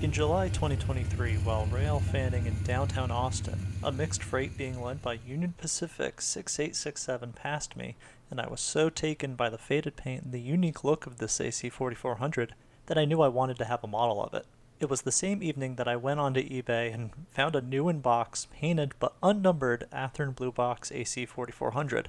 In July 2023, while rail fanning in downtown Austin, a mixed freight being led by Union Pacific 6867 passed me, and I was so taken by the faded paint and the unique look of this AC4400 that I knew I wanted to have a model of it. It was the same evening that I went onto eBay and found a new in-box, painted but unnumbered Athearn Blue Box AC4400.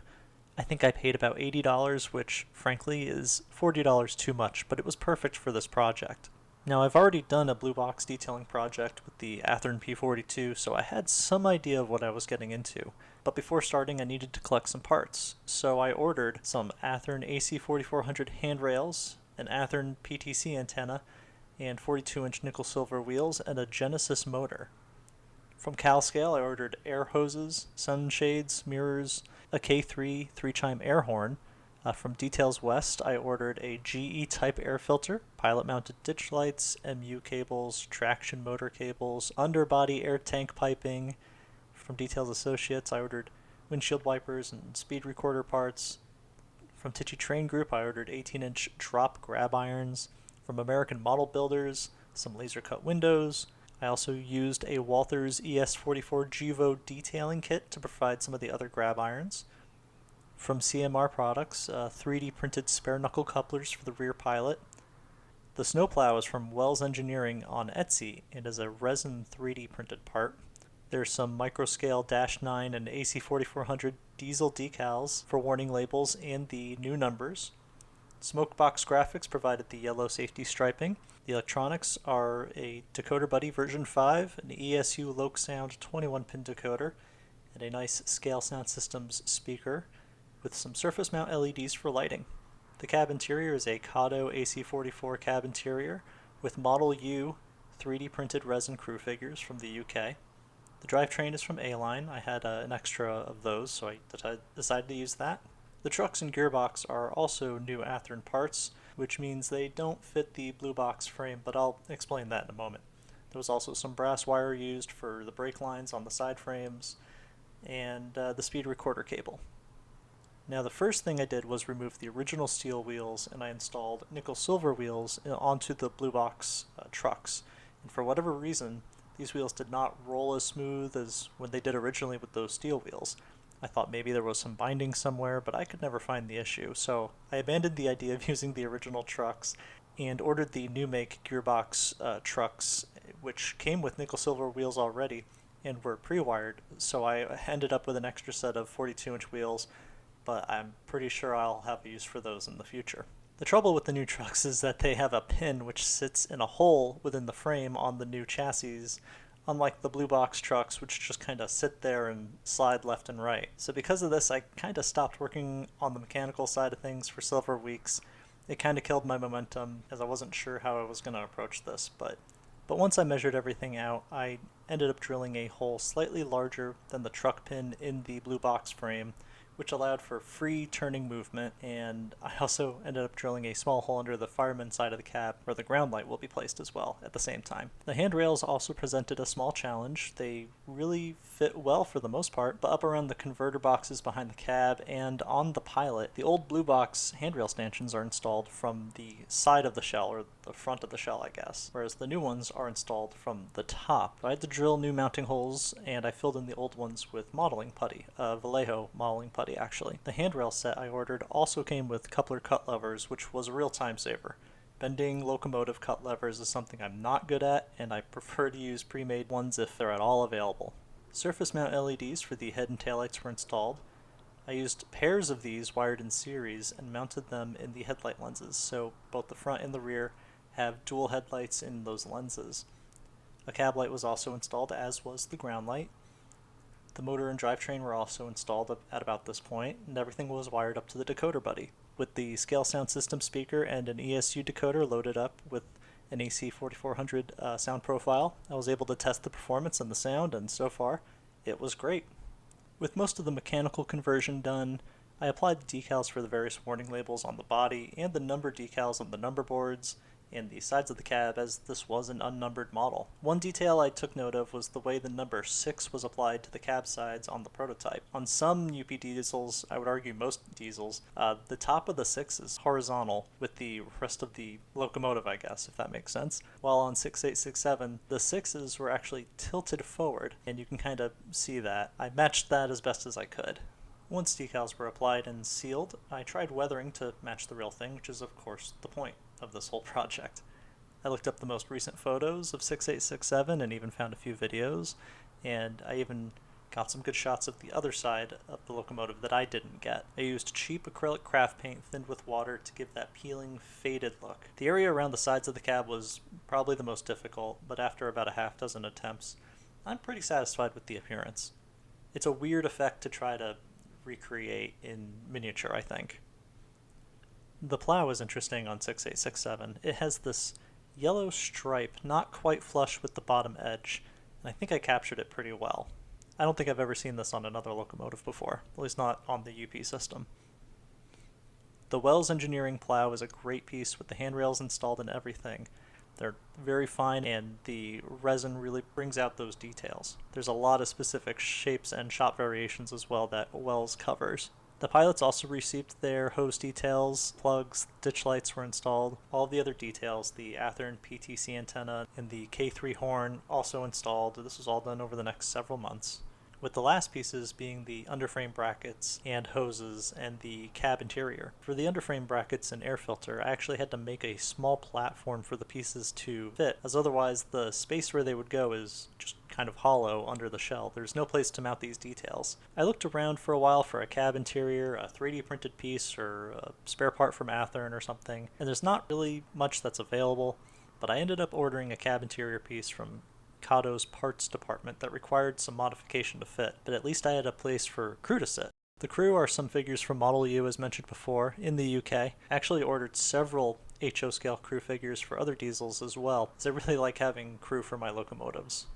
I think I paid about $80, which frankly is $40 too much, but it was perfect for this project. Now, I've already done a blue box detailing project with the Athearn P42, so I had some idea of what I was getting into. But before starting, I needed to collect some parts, so I ordered some Athearn AC4400 handrails, an Athearn PTC antenna, and 42-inch nickel-silver wheels, and a Genesis motor. From CalScale, I ordered air hoses, sunshades, mirrors, a K3 3-chime air horn. From Decals West, I ordered a GE-type air filter, pilot-mounted ditch lights, MU cables, traction motor cables, underbody air tank piping. From Decals Associates, I ordered windshield wipers and speed recorder parts. From Tichy Train Group, I ordered 18-inch drop grab irons. From American Model Builders, some laser-cut windows. I also used a Walthers ES44 Givo detailing kit to provide some of the other grab irons. From CMR Products, 3D printed spare knuckle couplers for the rear pilot. The snowplow is from Wells Engineering on Etsy and is a resin 3D printed part. There's some microscale -9 and AC4400 diesel decals for warning labels and the new numbers. Smokebox Graphics provided the yellow safety striping. The electronics are a Decoder Buddy version 5, an ESU Loc Sound 21-pin decoder, and a nice Scale Sound Systems speaker, with some surface mount LEDs for lighting. The cab interior is a Kato AC44 cab interior with Model U 3D printed resin crew figures from the UK. The drivetrain is from A-Line. I had an extra of those, so I decided to use that. The trucks and gearbox are also new Athearn parts, which means they don't fit the blue box frame, but I'll explain that in a moment. There was also some brass wire used for the brake lines on the side frames, and the speed recorder cable. Now, the first thing I did was remove the original steel wheels, and I installed nickel-silver wheels onto the blue box trucks. And for whatever reason, these wheels did not roll as smooth as when they did originally with those steel wheels. I thought maybe there was some binding somewhere, but I could never find the issue, so I abandoned the idea of using the original trucks and ordered the new make gearbox trucks, which came with nickel-silver wheels already and were pre-wired, so I ended up with an extra set of 42-inch wheels, but I'm pretty sure I'll have a use for those in the future. The trouble with the new trucks is that they have a pin which sits in a hole within the frame on the new chassis, unlike the blue box trucks, which just kind of sit there and slide left and right. So because of this, I kind of stopped working on the mechanical side of things for several weeks. It kind of killed my momentum, as I wasn't sure how I was going to approach this, but once I measured everything out, I ended up drilling a hole slightly larger than the truck pin in the blue box frame, which allowed for free turning movement, and I also ended up drilling a small hole under the fireman's side of the cab where the ground light will be placed as well at the same time. The handrails also presented a small challenge. They really fit well for the most part, but up around the converter boxes behind the cab and on the pilot, the old blue box handrail stanchions are installed from the side of the shell, or the front of the shell, I guess, whereas the new ones are installed from the top. I had to drill new mounting holes, and I filled in the old ones with modeling putty, Vallejo modeling putty actually. The handrail set I ordered also came with coupler cut levers, which was a real time saver. Bending locomotive cut levers is something I'm not good at, and I prefer to use pre-made ones if they're at all available. Surface mount LEDs for the head and taillights were installed. I used pairs of these wired in series and mounted them in the headlight lenses, so both the front and the rear have dual headlights in those lenses. A cab light was also installed, as was the ground light. The motor and drivetrain were also installed at about this point, and everything was wired up to the Decoder Buddy. With the Scale Sound System speaker and an ESU decoder loaded up with an AC4400 sound profile, I was able to test the performance and the sound, and so far, it was great. With most of the mechanical conversion done, I applied the decals for the various warning labels on the body and the number decals on the number boards, and the sides of the cab, as this was an unnumbered model. One detail I took note of was the way the number 6 was applied to the cab sides on the prototype. On some UP diesels, I would argue most diesels, the top of the 6 is horizontal with the rest of the locomotive, I guess, if that makes sense. While on 6867, the 6s were actually tilted forward, and you can kind of see that. I matched that as best as I could. Once decals were applied and sealed, I tried weathering to match the real thing, which is of course the point of this whole project. I looked up the most recent photos of 6867 and even found a few videos, and I even got some good shots of the other side of the locomotive that I didn't get. I used cheap acrylic craft paint thinned with water to give that peeling, faded look. The area around the sides of the cab was probably the most difficult, but after about a half dozen attempts, I'm pretty satisfied with the appearance. It's a weird effect to try to recreate in miniature, I think. The plow is interesting on 6867. It has this yellow stripe not quite flush with the bottom edge, and I think I captured it pretty well. I don't think I've ever seen this on another locomotive before, at least not on the UP system. The Wells Engineering plow is a great piece with the handrails installed and everything. They're very fine, and the resin really brings out those details. There's a lot of specific shapes and shop variations as well that Wells covers. The pilots also received their hose details, plugs, ditch lights were installed. All the other details, the Athearn PTC antenna and the K3 horn, also installed. This was all done over the next several months, with the last pieces being the underframe brackets and hoses and the cab interior. For the underframe brackets and air filter, I actually had to make a small platform for the pieces to fit, as otherwise the space where they would go is just kind of hollow under the shell. There's no place to mount these details. I looked around for a while for a cab interior, a 3D printed piece, or a spare part from Athearn or something, and there's not really much that's available, but I ended up ordering a cab interior piece from Cato's parts department that required some modification to fit, but at least I had a place for crew to sit. The crew are some figures from Model U, as mentioned before, in the UK. I actually ordered several HO scale crew figures for other diesels as well, as I really like having crew for my locomotives.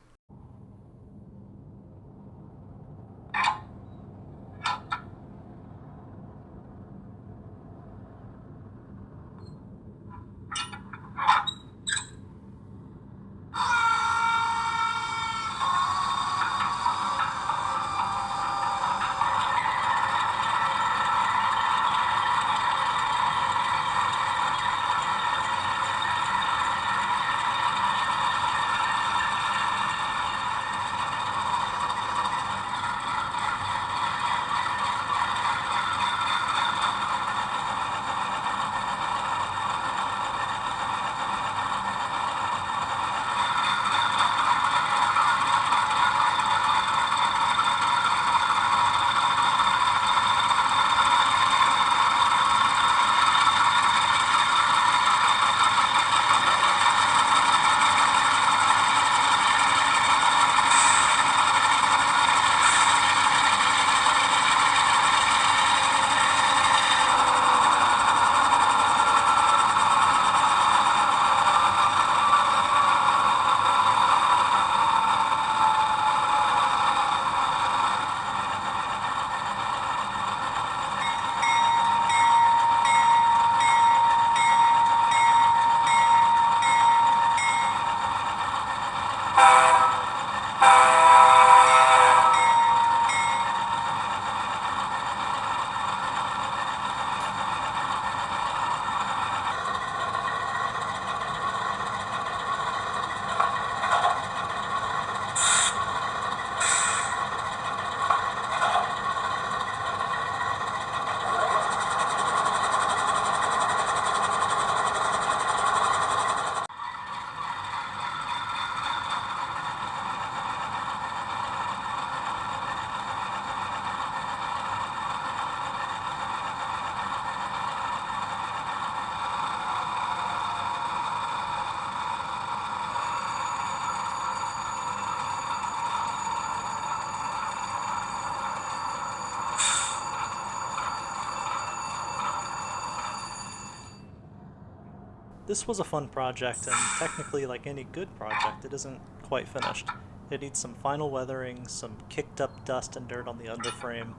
This was a fun project, and technically, like any good project, it isn't quite finished. It needs some final weathering, some kicked up dust and dirt on the underframe,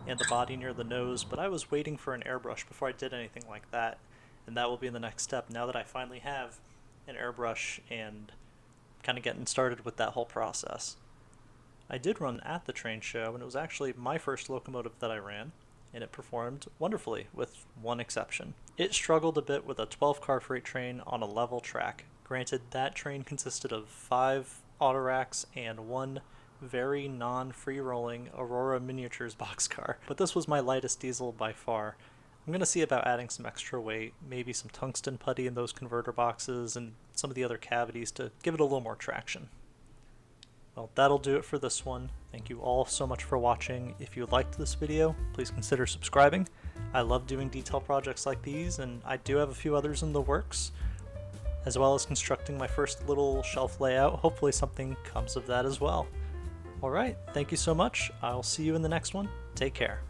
and the body near the nose, but I was waiting for an airbrush before I did anything like that. and that will be the next step now that I finally have an airbrush and kind of getting started with that whole process. I did run at the train show, and it was actually my first locomotive that I ran, and it performed wonderfully with one exception. It struggled a bit with a 12-car freight train on a level track. Granted, that train consisted of 5 auto racks and 1 very non-free-rolling Aurora Miniatures boxcar, but this was my lightest diesel by far. I'm going to see about adding some extra weight, maybe some tungsten putty in those converter boxes and some of the other cavities to give it a little more traction. Well, that'll do it for this one. Thank you all so much for watching. If you liked this video, please consider subscribing. I love doing detail projects like these, and I do have a few others in the works, as well as constructing my first little shelf layout. Hopefully something comes of that as well. Alright, thank you so much. I'll see you in the next one. Take care.